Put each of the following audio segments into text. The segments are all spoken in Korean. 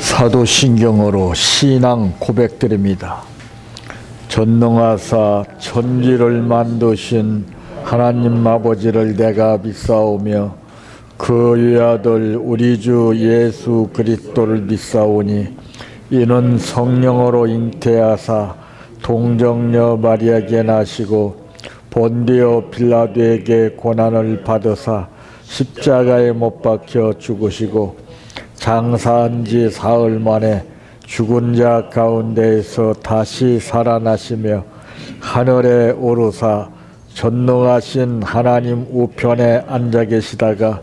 사도신경으로 신앙 고백드립니다. 전능하사 천지를 만드신 하나님 아버지를 내가 믿사오며 그 외아들 우리 주 예수 그리스도를 믿사오니 이는 성령으로 잉태하사 동정녀 마리아에게 나시고 본디오 빌라도에게 고난을 받으사 십자가에 못 박혀 죽으시고 장사한 지 사흘 만에 죽은 자 가운데에서 다시 살아나시며 하늘에 오르사 전능하신 하나님 우편에 앉아 계시다가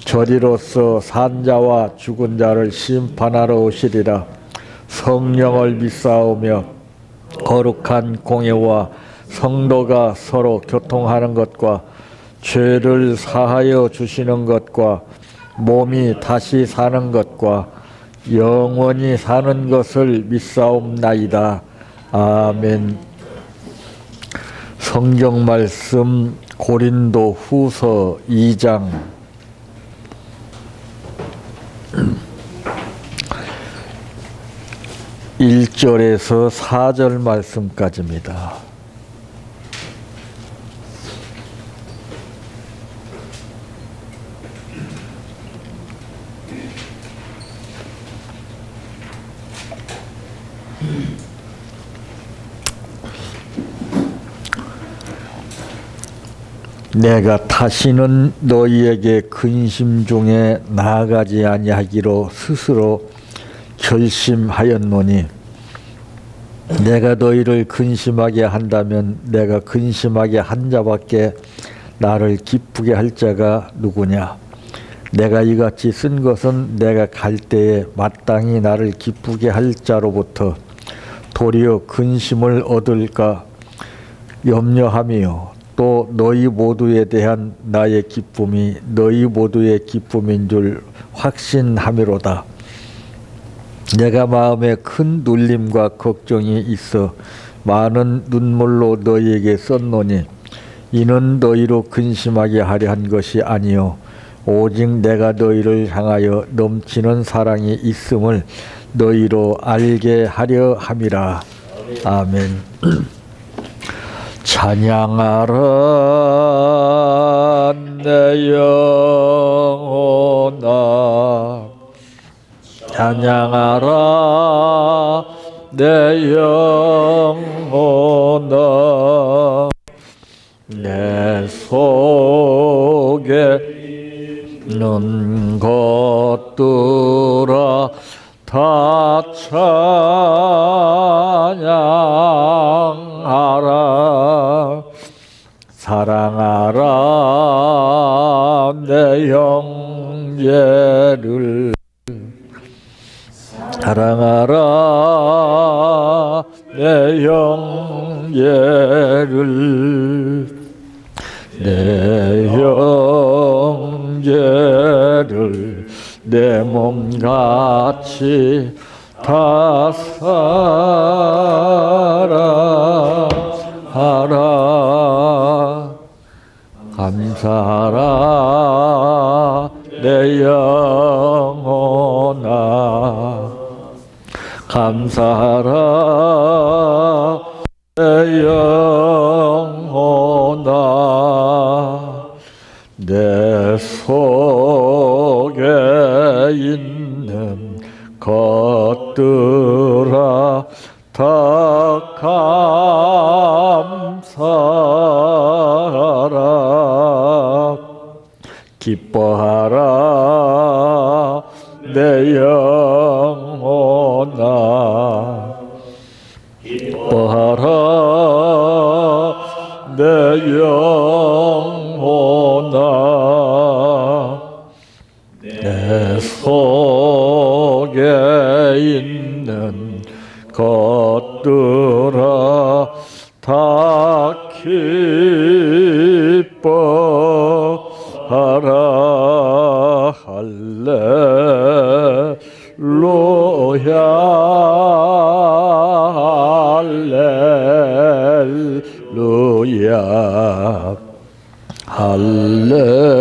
저리로서 산자와 죽은 자를 심판하러 오시리라. 성령을 믿사오며 거룩한 공예와 성도가 서로 교통하는 것과 죄를 사하여 주시는 것과 몸이 다시 사는 것과 영원히 사는 것을 믿사옵나이다. 아멘. 성경 말씀 고린도 후서 2장 1절에서 4절 말씀까지입니다. 내가 다시는 너희에게 근심 중에 나아가지 아니하기로 스스로 결심하였노니 내가 너희를 근심하게 한다면 내가 근심하게 한 자밖에 나를 기쁘게 할 자가 누구냐. 내가 이같이 쓴 것은 내가 갈 때에 마땅히 나를 기쁘게 할 자로부터 도리어 근심을 얻을까 염려하며 또 너희 모두에 대한 나의 기쁨이 너희 모두의 기쁨인 줄 확신함이로다. 내가 마음에 큰 눌림과 걱정이 있어 많은 눈물로 너희에게 썼노니 이는 너희로 근심하게 하려 한 것이 아니요 오직 내가 너희를 향하여 넘치는 사랑이 있음을 너희로 알게 하려 함이라. 아멘. 찬양하라 내 영혼아 찬양하라 내 영혼아 내 속에 있는 것들아 다 찬양하라 사랑하라 내 형제를 사랑하라 내 형제를 내 형제를 내 몸같이 다 사랑하라 감사하라 내 영혼아 감사하라 내 영혼아 내 속에 있는 것들아 다 감사하라 기뻐하라 내 영혼아 기뻐하라 내 영혼아 내 속에 있는 것들아 다 기뻐하라 할렐루야 할렐루야 할렐루야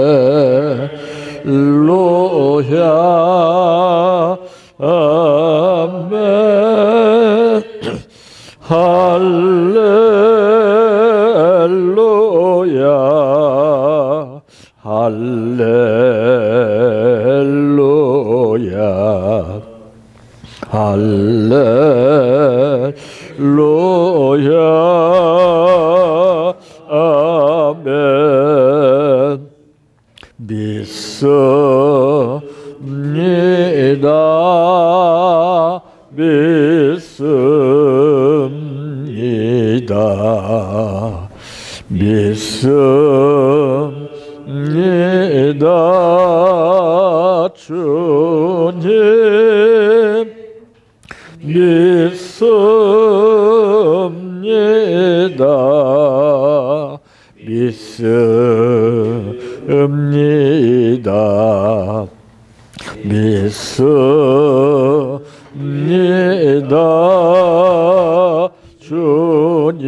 아멘. 할렐루야. 할렐루야. 할렐루야. 아멘. 믿습니다. 믿습니다. 믿습니다. 주님 믿습니다. 믿습니다. 믿습니다. 주님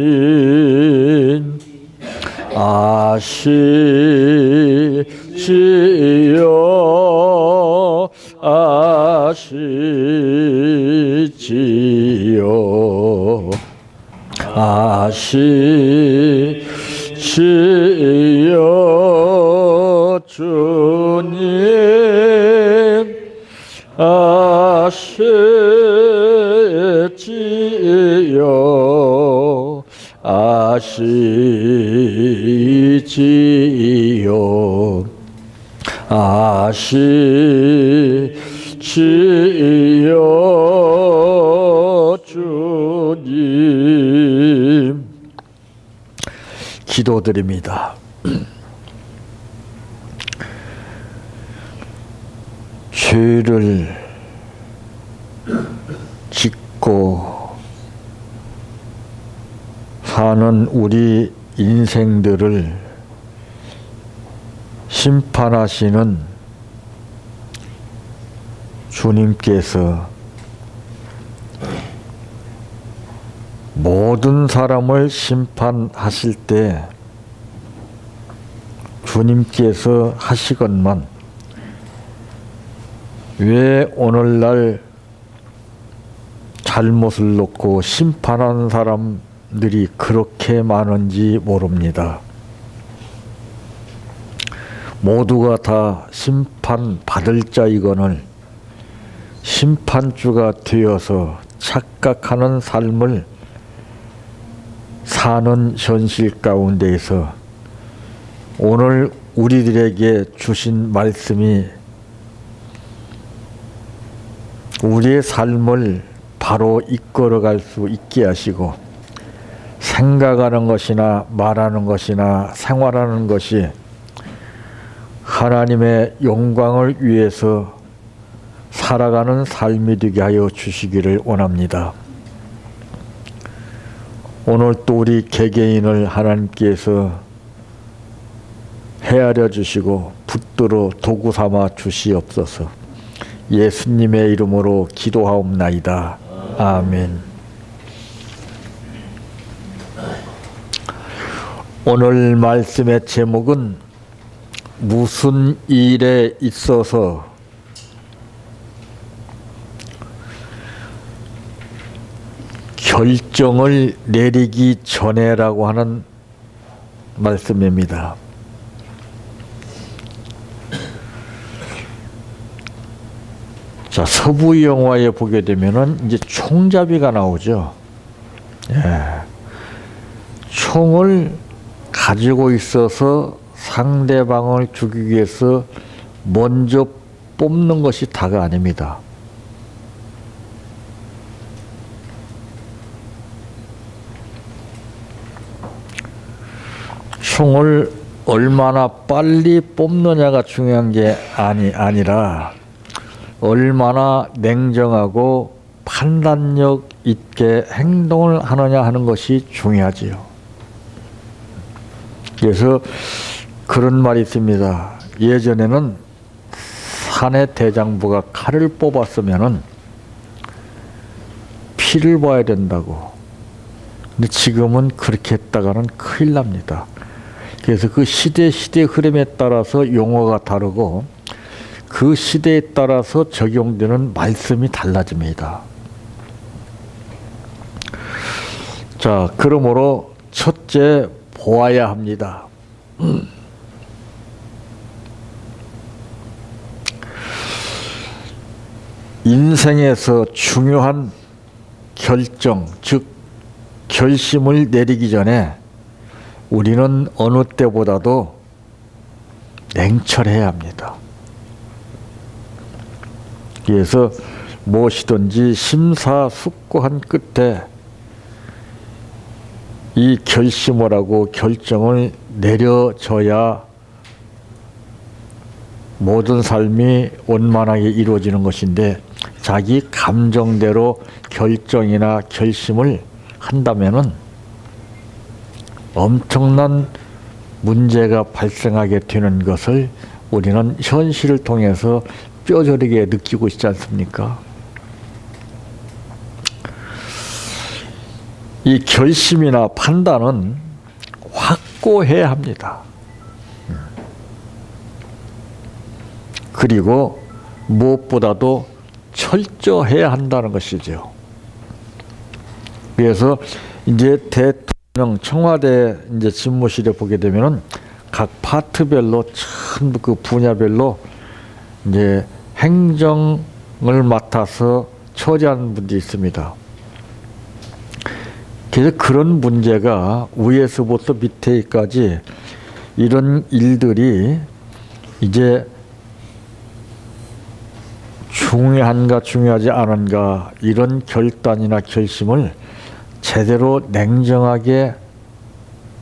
아시지요. 아시지요. 아시지요. 주님 아시지요. 아시지요. 아시지요. 주님 기도드립니다. 죄를 짓고 사는 우리 인생들을 심판하시는 주님께서 모든 사람을 심판하실 때 주님께서 하시건만 왜 오늘날 잘못을 놓고 심판하는 사람들이 그렇게 많은지 모릅니다. 모두가 다 심판받을 자이거늘 심판주가 되어서 착각하는 삶을 사는 현실 가운데에서 오늘 우리들에게 주신 말씀이 우리의 삶을 바로 이끌어갈 수 있게 하시고 생각하는 것이나 말하는 것이나 생활하는 것이 하나님의 영광을 위해서 살아가는 삶이 되게 하여 주시기를 원합니다. 오늘 또 우리 개개인을 하나님께서 헤아려 주시고 붙들어 도구 삼아 주시옵소서. 예수님의 이름으로 기도하옵나이다. 아멘. 오늘 말씀의 제목은 무슨 일에 있어서 결정을 내리기 전에라고 하는 말씀입니다. 자, 서부 영화에 보게 되면은 이제 총잡이가 나오죠. 예. 총을 가지고 있어서 상대방을 죽이기 위해서 먼저 뽑는 것이 다가 아닙니다. 총을 얼마나 빨리 뽑느냐가 중요한 게 아니라 얼마나 냉정하고 판단력 있게 행동을 하느냐 하는 것이 중요하지요. 그래서 그런 말이 있습니다. 예전에는 산의 대장부가 칼을 뽑았으면은 피를 봐야 된다고. 근데 지금은 그렇게 했다가는 큰일 납니다. 그래서 그 시대 흐름에 따라서 용어가 다르고 그 시대에 따라서 적용되는 말씀이 달라집니다. 자, 그러므로 첫째 보아야 합니다. 인생에서 중요한 결정, 즉 결심을 내리기 전에 우리는 어느 때보다도 냉철해야 합니다. 그래서 무엇이든지 심사숙고한 끝에 이 결심을 하고 결정을 내려져야 모든 삶이 원만하게 이루어지는 것인데, 자기 감정대로 결정이나 결심을 한다면은 엄청난 문제가 발생하게 되는 것을 우리는 현실을 통해서 뼈저리게 느끼고 있지 않습니까? 이 결심이나 판단은 확고해야 합니다. 그리고 무엇보다도 철저해야 한다는 것이죠. 그래서 이제 대통령 청와대 이제 집무실에 보게 되면은 각 파트별로 전부 그 분야별로 이제 행정을 맡아서 처리하는 분들이 있습니다. 그래서 그런 문제가 위에서부터 밑에까지 이런 일들이 이제 중요한가 중요하지 않은가, 이런 결단이나 결심을 제대로 냉정하게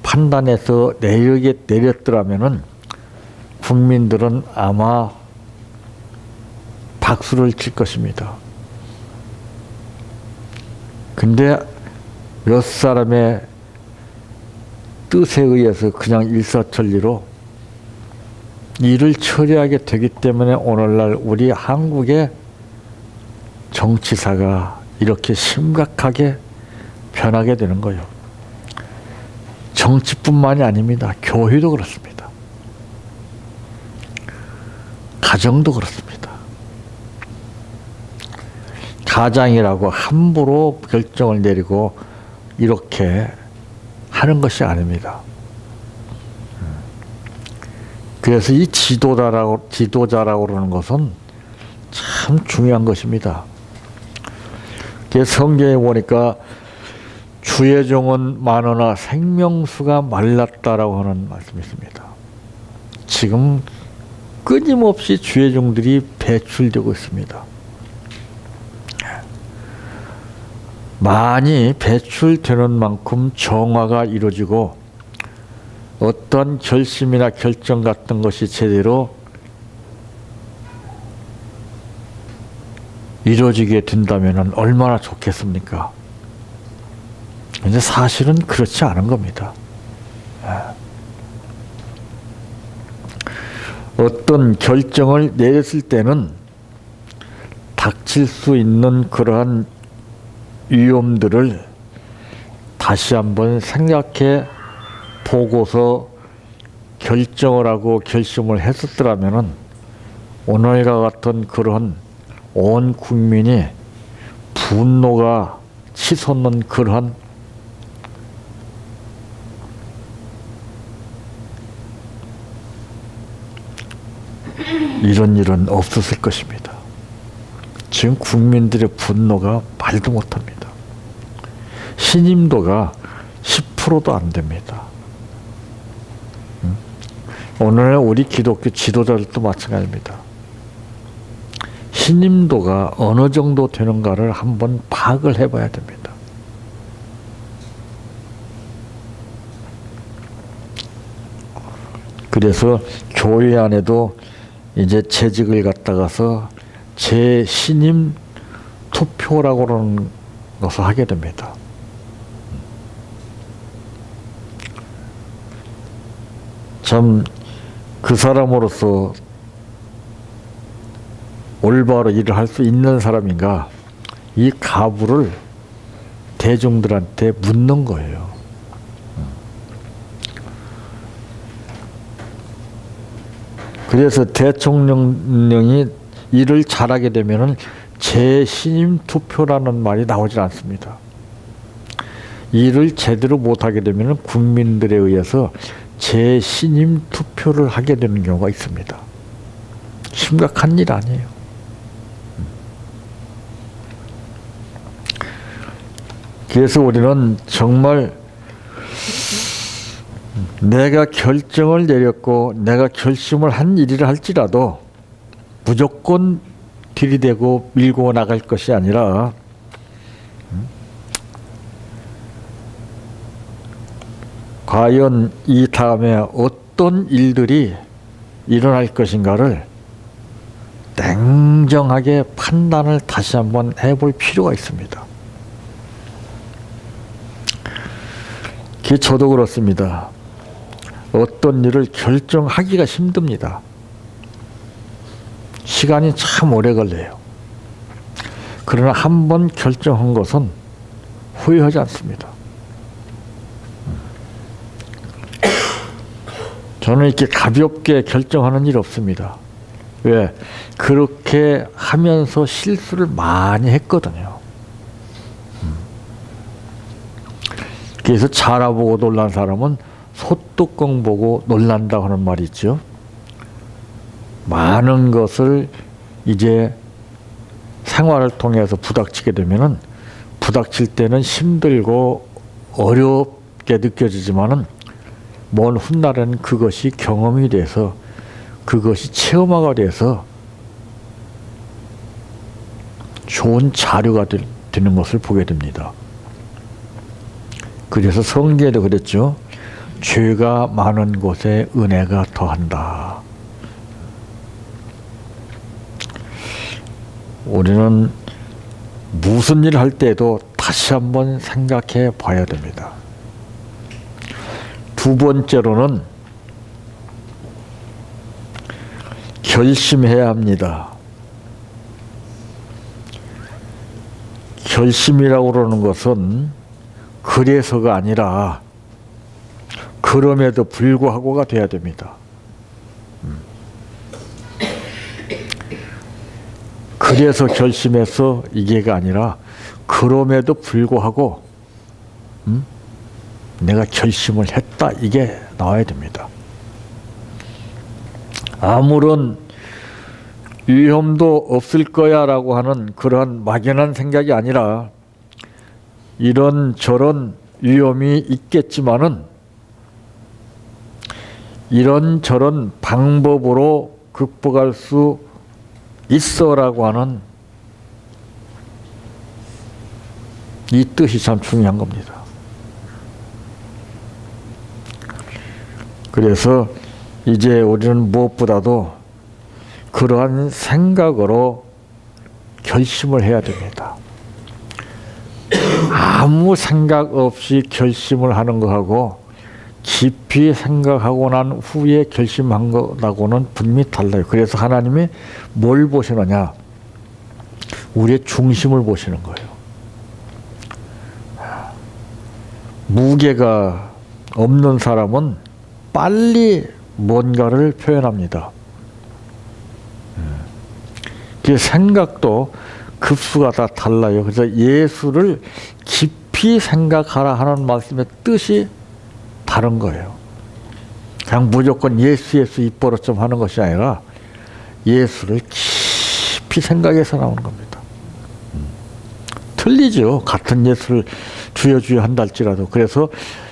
판단해서 내렸더라면은 국민들은 아마 박수를 칠 것입니다. 근데 몇 사람의 뜻에 의해서 그냥 일사천리로 일을 처리하게 되기 때문에 오늘날 우리 한국의 정치사가 이렇게 심각하게 변하게 되는 거예요. 정치뿐만이 아닙니다. 교회도 그렇습니다. 가정도 그렇습니다. 가장이라고 함부로 결정을 내리고 이렇게 하는 것이 아닙니다. 그래서 이 지도자라고 그러는 것은 참 중요한 것입니다. 성경에 보니까 주의 종은 많으나 생명수가 말랐다라고 하는 말씀이 있습니다. 지금 끊임없이 주의 종들이 배출되고 있습니다. 많이 배출되는 만큼 정화가 이루어지고 어떤 결심이나 결정 같은 것이 제대로 이루어지게 된다면 얼마나 좋겠습니까? 근데 사실은 그렇지 않은 겁니다. 어떤 결정을 내렸을 때는 닥칠 수 있는 그러한 위험들을 다시 한번 생각해 보고서 결정을 하고 결심을 했었더라면은 오늘과 같은 그런 온 국민이 분노가 치솟는 그러한 이런 일은 없었을 것입니다. 지금 국민들의 분노가 말도 못합니다. 신임도가 10%도 안 됩니다. 오늘 우리 기독교 지도자들도 마찬가지입니다. 신임도가 어느 정도 되는가를 한번 파악을 해봐야 됩니다. 그래서 교회 안에도 이제 재직을 갖다가서 재신임 투표라고 하는 것을 하게 됩니다. 참 그 사람으로서 올바로 일을 할 수 있는 사람인가, 이 가부를 대중들한테 묻는 거예요. 그래서 대통령령이 일을 잘하게 되면은 재신임 투표라는 말이 나오질 않습니다. 일을 제대로 못하게 되면은 국민들에 의해서 재신임 투표를 하게 되는 경우가 있습니다. 심각한 일 아니에요. 그래서 우리는 정말 내가 결정을 내렸고 내가 결심을 한 일이라 할지라도 무조건 들이대고 밀고 나갈 것이 아니라 과연 이 다음에 어떤 일들이 일어날 것인가를 냉정하게 판단을 다시 한번 해볼 필요가 있습니다. 저도 그렇습니다. 어떤 일을 결정하기가 힘듭니다. 시간이 참 오래 걸려요. 그러나 한번 결정한 것은 후회하지 않습니다. 저는 이렇게 가볍게 결정하는 일 없습니다. 왜? 그렇게 하면서 실수를 많이 했거든요. 그래서 자라보고 놀란 사람은 소뚜껑 보고 놀란다고 하는 말이 있죠. 많은 것을 이제 생활을 통해서 부닥치게 되면은 부닥칠 때는 힘들고 어렵게 느껴지지만은 먼 훗날에는 그것이 경험이 돼서 그것이 체험화가 돼서 좋은 자료가 되는 것을 보게 됩니다. 그래서 성경에도 그랬죠. 죄가 많은 곳에 은혜가 더한다. 우리는 무슨 일을 할 때도 다시 한번 생각해 봐야 됩니다. 두 번째로는 결심해야 합니다. 결심이라고 그러는 것은 그래서가 아니라 그럼에도 불구하고가 돼야 됩니다. 그래서 결심해서 이게가 아니라 그럼에도 불구하고 내가 결심을 했다 이게 나와야 됩니다. 아무런 위험도 없을 거야 라고 하는 그러한 막연한 생각이 아니라 이런 저런 위험이 있겠지만은 이런 저런 방법으로 극복할 수 있어라고 하는 이 뜻이 참 중요한 겁니다. 그래서 이제 우리는 무엇보다도 그러한 생각으로 결심을 해야 됩니다. 아무 생각 없이 결심을 하는 것하고 깊이 생각하고 난 후에 결심한 것하고는 분명히 달라요. 그래서 하나님이 뭘 보시느냐? 우리의 중심을 보시는 거예요. 무게가 없는 사람은 빨리 뭔가를 표현합니다. 그 생각도 급수가 다 달라요. 그래서 예수를 깊이 생각하라 하는 말씀의 뜻이 다른 거예요. 그냥 무조건 예수 입버릇 좀 하는 것이 아니라 예수를 깊이 생각해서 나오는 겁니다. 틀리죠. 같은 예수를 주여 주여 한다 할지라도. 그래서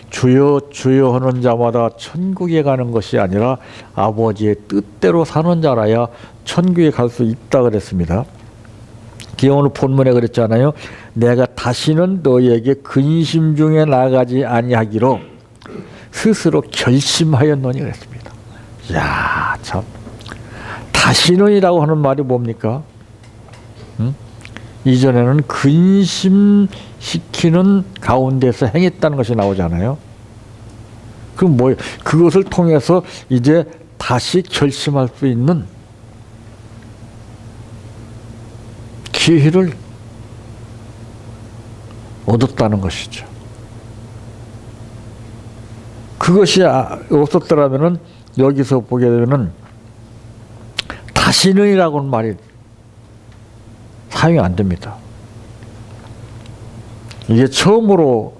주여 주여 하는 자마다 천국에 가는 것이 아니라 아버지의 뜻대로 사는 자라야 천국에 갈 수 있다 그랬습니다. 오늘 본문에 그랬잖아요. 내가 다시는 너희에게 근심 중에 나가지 아니하기로 스스로 결심하였노니 그랬습니다. 야, 참. 다시는이라고 하는 말이 뭡니까? 이전에는 근심시키는 가운데서 행했다는 것이 나오잖아요. 그럼 뭐예요? 그것을 통해서 이제 다시 결심할 수 있는 기회를 얻었다는 것이죠. 그것이 없었더라면은 여기서 보게 되면은 다시는이라고는 말이 사용이 안 됩니다. 이게 처음으로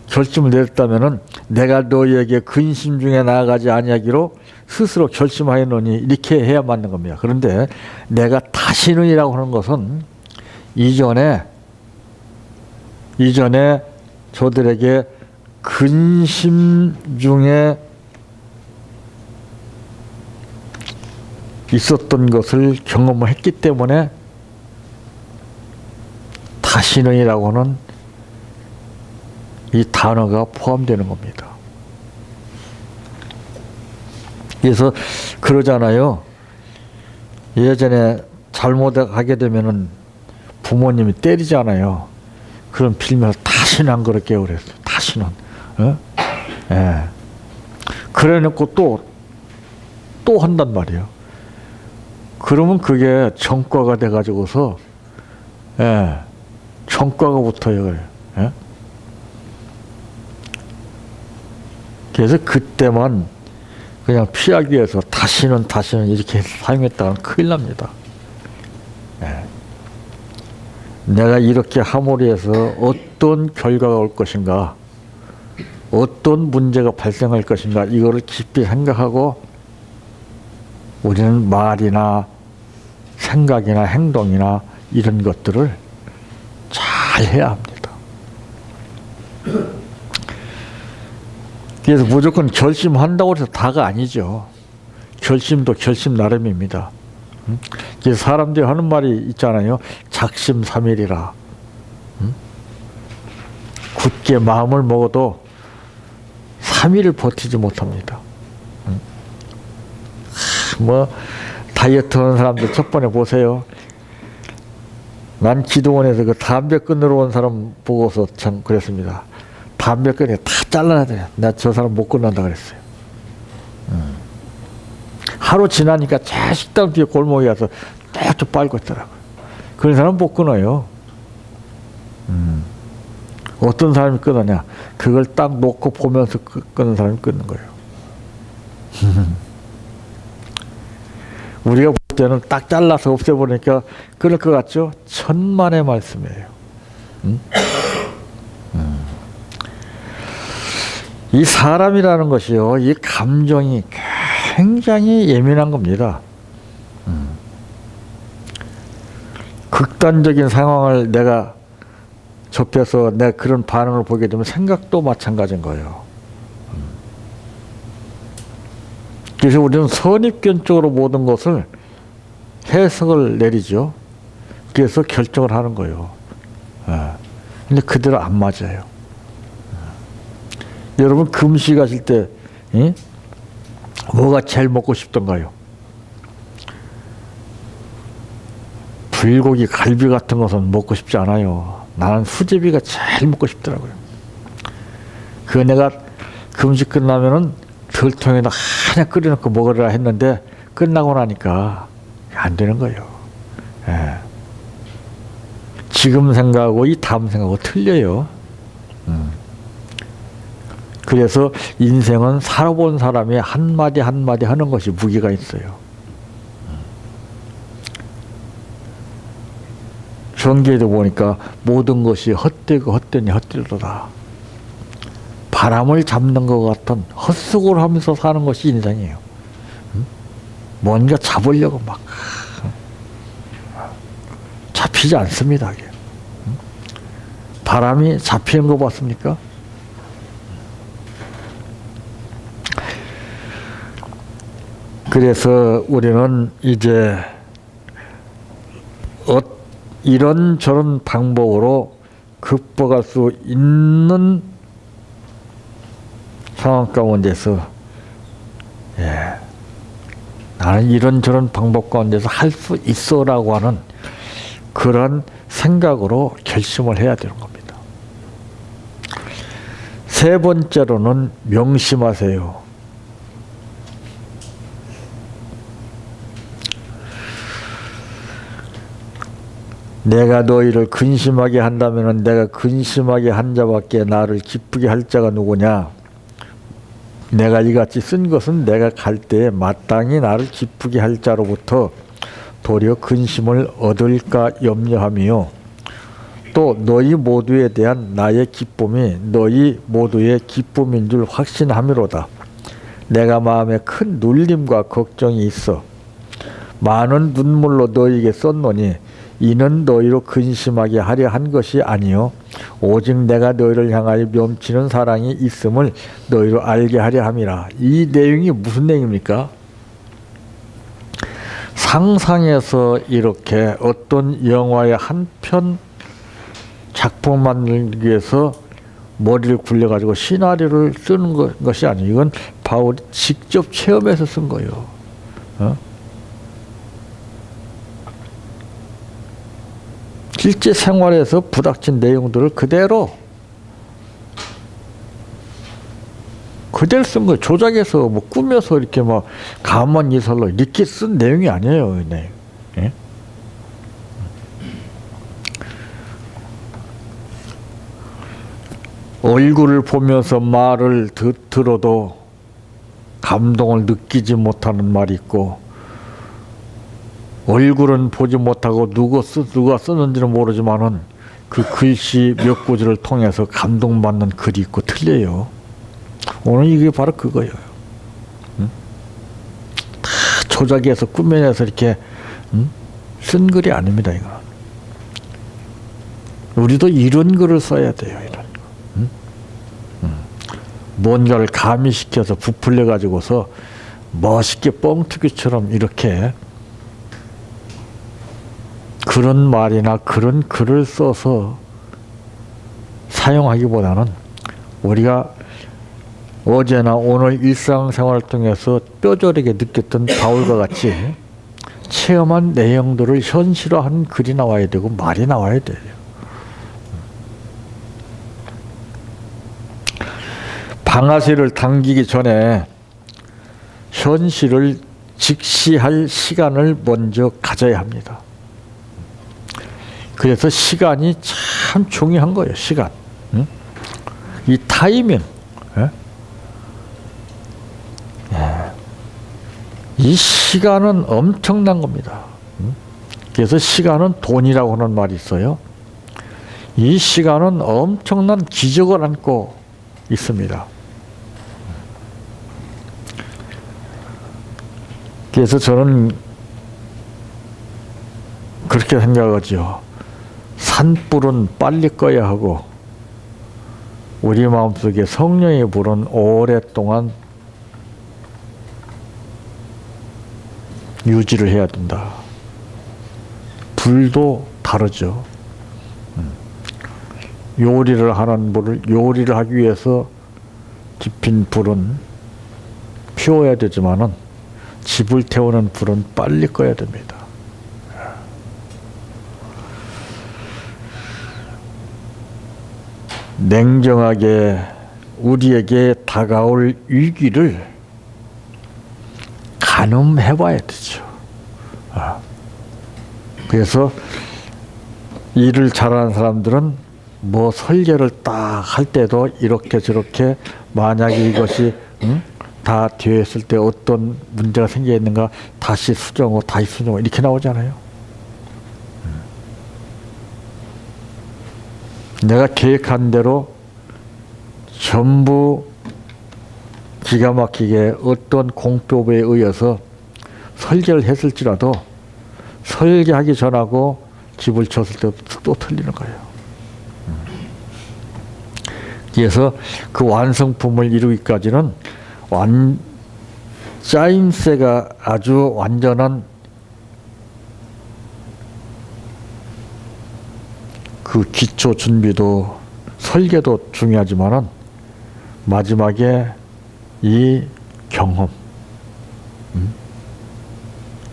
결심을 내렸다면은 내가 너희에게 근심 중에 나아가지 아니하기로 스스로 결심하였노니 이렇게 해야 맞는 겁니다. 그런데 내가 다시는이라고 하는 것은 이전에 저들에게 근심 중에 있었던 것을 경험을 했기 때문에 다시는이라고 하는 이 단어가 포함되는 겁니다. 그래서 그러잖아요. 예전에 잘못하게 되면은 부모님이 때리잖아요. 그럼 빌면서 다시는 안 그럴게요 그랬어요. 다시는. 어? 예. 그래놓고 또 한단 말이에요. 그러면 그게 전과가 돼가지고서 전과가 붙어요. 그래요. 예? 그래서 그때만 그냥 피하기 위해서 다시는 이렇게 사용했다가는 큰일 납니다. 예. 내가 이렇게 함으로 해서 어떤 결과가 올 것인가, 어떤 문제가 발생할 것인가, 이거를 깊이 생각하고 우리는 말이나 생각이나 행동이나 이런 것들을 잘 해야 합니다. 그래서 무조건 결심한다고 해서 다가 아니죠. 결심도 결심 나름입니다. 그래서 사람들이 하는 말이 있잖아요. 작심삼일이라. 굳게 마음을 먹어도 3일을 버티지 못합니다. 뭐 다이어트 하는 사람들 첫 번에 보세요. 난 기도원에서 그 담배 끊으러 온 사람 보고서 참 그랬습니다. 담배 끊이 다 잘라야 돼. 나 저 사람 못 끝난다 그랬어요. 하루 지나니까 제 식당 뒤에 골목에 가서 쭉 빨고 있더라고요. 그런 사람 못 끊어요. 어떤 사람이 끊느냐? 그걸 딱 놓고 보면서 끊는 사람이 끊는 거예요. 우리가 볼 때는 딱 잘라서 없애버리니까 끊을 것 같죠? 천만의 말씀이에요. 이 사람이라는 것이요, 이 감정이 굉장히 예민한 겁니다. 극단적인 상황을 내가 접해서 내가 그런 반응을 보게 되면 생각도 마찬가지인 거예요. 그래서 우리는 선입견적으로 모든 것을 해석을 내리죠. 그래서 결정을 하는 거예요. 근데 그대로 안 맞아요. 여러분 금식 하실 때 뭐가 제일 먹고 싶던가요? 불고기, 갈비 같은 것은 먹고 싶지 않아요. 나는 수제비가 제일 먹고 싶더라고요. 그거 내가 금식 끝나면은 들통에다 하나 끓여놓고 먹으라 했는데 끝나고 나니까 안 되는 거예요. 예. 지금 생각하고 이 다음 생각하고 틀려요. 그래서 인생은 살아본 사람이 한마디 한마디 하는 것이 무게가 있어요. 전기에도 보니까 모든 것이 헛되고 헛되니 헛되도다. 바람을 잡는 것 같은 헛수고를 하면서 사는 것이 인생이에요. 뭔가 잡으려고 막 잡히지 않습니다. 바람이 잡히는 거 봤습니까? 그래서 우리는 이제 이런저런 방법으로 극복할 수 있는 상황 가운데서 나는 이런저런 방법 가운데서 할 수 있어라고 하는 그런 생각으로 결심을 해야 되는 겁니다. 세 번째로는 명심하세요. 내가 너희를 근심하게 한다면 내가 근심하게 한 자밖에 나를 기쁘게 할 자가 누구냐? 내가 이같이 쓴 것은 내가 갈 때에 마땅히 나를 기쁘게 할 자로부터 도리어 근심을 얻을까 염려하며 또 너희 모두에 대한 나의 기쁨이 너희 모두의 기쁨인 줄 확신함이로다. 내가 마음에 큰 눌림과 걱정이 있어 많은 눈물로 너희에게 썼노니 이는 너희로 근심하게 하려 한 것이 아니요 오직 내가 너희를 향하여 멈추는 사랑이 있음을 너희로 알게 하려 함이라. 이 내용이 무슨 내용입니까? 상상해서 이렇게 어떤 영화의 한 편 작품 만들기 위해서 머리를 굴려가지고 시나리오를 쓰는 것이 아니에요. 이건 바울이 직접 체험해서 쓴 거예요. 실제 생활에서 부닥친 내용들을 그대로 쓴 거예요. 조작해서 뭐 꾸며서 이렇게 막 가만 이설로 이렇게 쓴 내용이 아니에요. 네. 예? 얼굴을 보면서 말을 들어도 감동을 느끼지 못하는 말이 있고 얼굴은 보지 못하고 누가 썼는지는 모르지만은 그 글씨 몇 구절을 통해서 감동받는 글이 있고 틀려요. 오늘 이게 바로 그거예요. 다 조작해서 꾸며내서 이렇게 쓴 글이 아닙니다. 이거. 우리도 이런 글을 써야 돼요. 이런 거. 뭔가를 가미시켜서 부풀려 가지고서 멋있게 뻥튀기처럼 이렇게 그런 말이나 그런 글을 써서 사용하기보다는 우리가 어제나 오늘 일상생활을 통해서 뼈저리게 느꼈던 바울과 같이 체험한 내용들을 현실화하는 글이 나와야 되고 말이 나와야 돼요. 방아쇠를 당기기 전에 현실을 직시할 시간을 먼저 가져야 합니다. 그래서 시간이 참 중요한 거예요. 시간. 이 타이밍. 이 시간은 엄청난 겁니다. 그래서 시간은 돈이라고 하는 말이 있어요. 이 시간은 엄청난 기적을 안고 있습니다. 그래서 저는 그렇게 생각하죠. 산불은 빨리 꺼야 하고 우리 마음속에 성령의 불은 오랫동안 유지를 해야 된다. 불도 다르죠. 요리를 하기 위해서 깊은 불은 피워야 되지만은 집을 태우는 불은 빨리 꺼야 됩니다. 냉정하게 우리에게 다가올 위기를 가늠해 봐야 되죠. 그래서 일을 잘하는 사람들은 뭐 설계를 딱 할 때도 이렇게 저렇게 만약에 이것이 다 되었을 때 어떤 문제가 생겨 있는가 다시 수정하고 다시 수정하고 이렇게 나오잖아요. 내가 계획한 대로 전부 기가 막히게 어떤 공법에 의해서 설계를 했을지라도 설계하기 전하고 집을 쳤을 때 또 틀리는 거예요. 그래서 그 완성품을 이루기까지는 짜임새가 아주 완전한 그 기초 준비도 설계도 중요하지만은 마지막에 이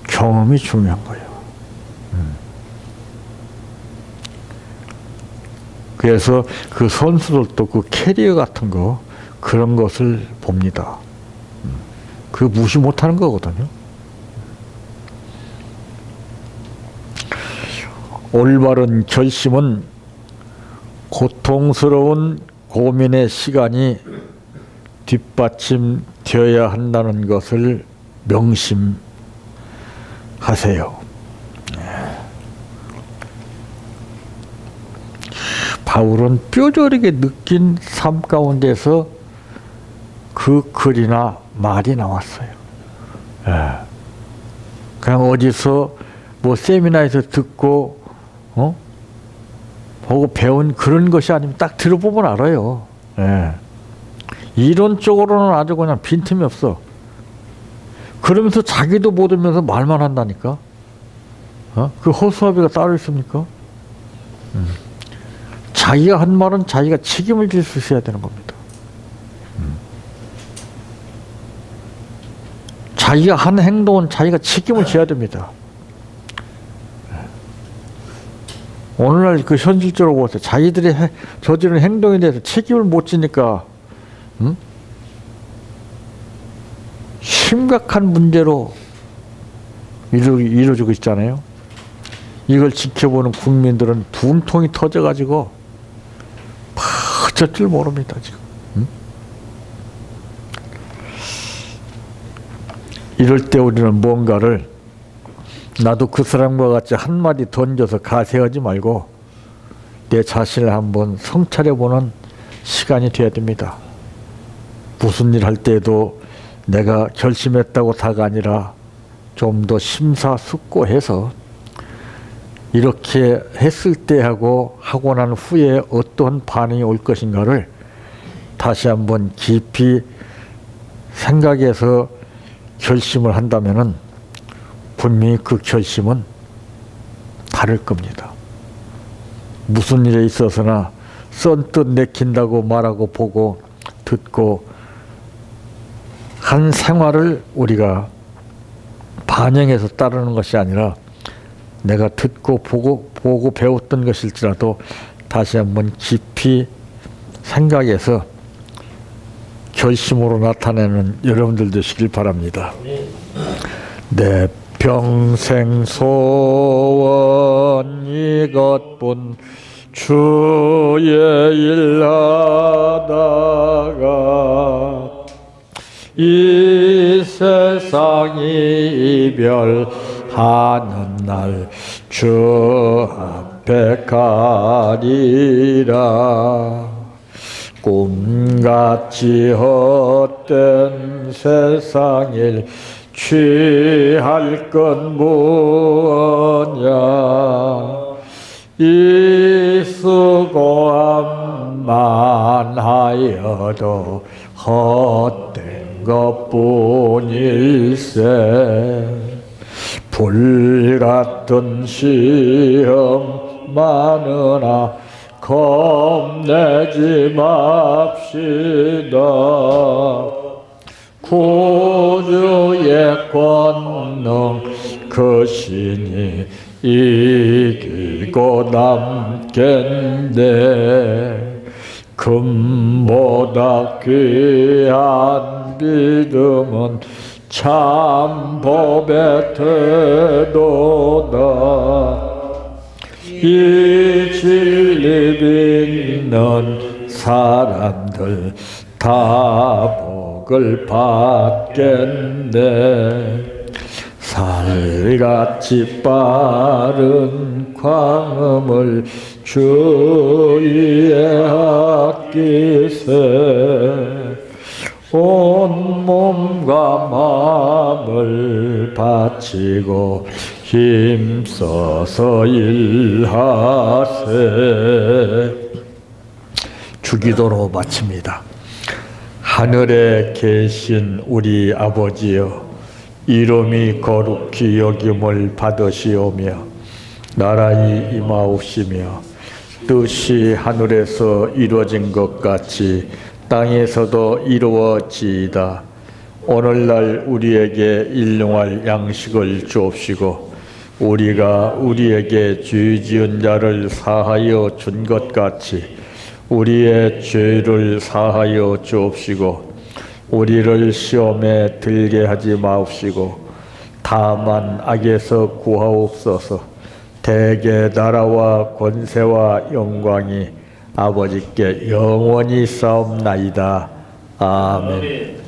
경험이 중요한 거예요. 그래서 그 선수들도 그 캐리어 같은 거 그런 것을 봅니다. 그 무시 못하는 거거든요. 올바른 결심은 고통스러운 고민의 시간이 뒷받침되어야 한다는 것을 명심하세요. 바울은 뼈저리게 느낀 삶 가운데서 그 글이나 말이 나왔어요. 그냥 어디서 뭐 세미나에서 듣고 보고 배운 그런 것이 아니면 딱 들어보면 알아요. 이론적으로는 아주 그냥 빈틈이 없어. 그러면서 자기도 못 오면서 말만 한다니까. 그 허수아비가 따로 있습니까? 자기가 한 말은 자기가 책임을 질 수 있어야 되는 겁니다. 자기가 한 행동은 자기가 책임을 져야 됩니다. 오늘날 그 현실적으로 보세요. 자기들이 저지른 행동에 대해서 책임을 못 지니까 심각한 문제로 이루어지고 있잖아요. 이걸 지켜보는 국민들은 분통이 터져가지고 어쩔 줄 모릅니다 지금. 이럴 때 우리는 뭔가를 나도 그 사람과 같이 한마디 던져서 가세하지 말고 내 자신을 한번 성찰해보는 시간이 되어야 됩니다. 무슨 일 할 때에도 내가 결심했다고 다가 아니라 좀 더 심사숙고해서 이렇게 했을 때 하고 난 후에 어떤 반응이 올 것인가를 다시 한번 깊이 생각해서 결심을 한다면은 분명히 그 결심은 다를 겁니다. 무슨 일에 있어서나 선뜻 내킨다고 말하고 보고 듣고 한 생활을 우리가 반영해서 따르는 것이 아니라 내가 듣고 보고 배웠던 것일지라도 다시 한번 깊이 생각해서 결심으로 나타내는 여러분들 되시길 바랍니다. 내 평생 소원 이것뿐 주의 일 하다가 이 세상이 이별하는 날 주 앞에 가리라. 꿈같이 헛된 세상일 취할 건 무엇냐. 이 수고함만 하여도 헛된 것뿐일세. 불같은 시험 많으나 겁내지 맙시다. 구주의 권능 그 신이 이기고 남겠네. 금보다 귀한 믿음은 참 법의 태도다. 이 진리 믿는 사람들 다 복을 받겠네. 살같이 빠른 광음을 주위에 아끼세. 온 몸과 마음을 바치고 힘써서 일하세. 주기도로 마칩니다. 하늘에 계신 우리 아버지여, 이름이 거룩히 여김을 받으시오며 나라의 임하옵시며 뜻이 하늘에서 이루어진 것 같이 땅에서도 이루어지이다. 오늘날 우리에게 일용할 양식을 주옵시고 우리가 우리에게 죄 지은 자를 사하여 준 것 같이 우리의 죄를 사하여 주옵시고 우리를 시험에 들게 하지 마옵시고 다만 악에서 구하옵소서. 대개 나라와 권세와 영광이 아버지께 영원히 싸움나이다. 아멘. 아멘.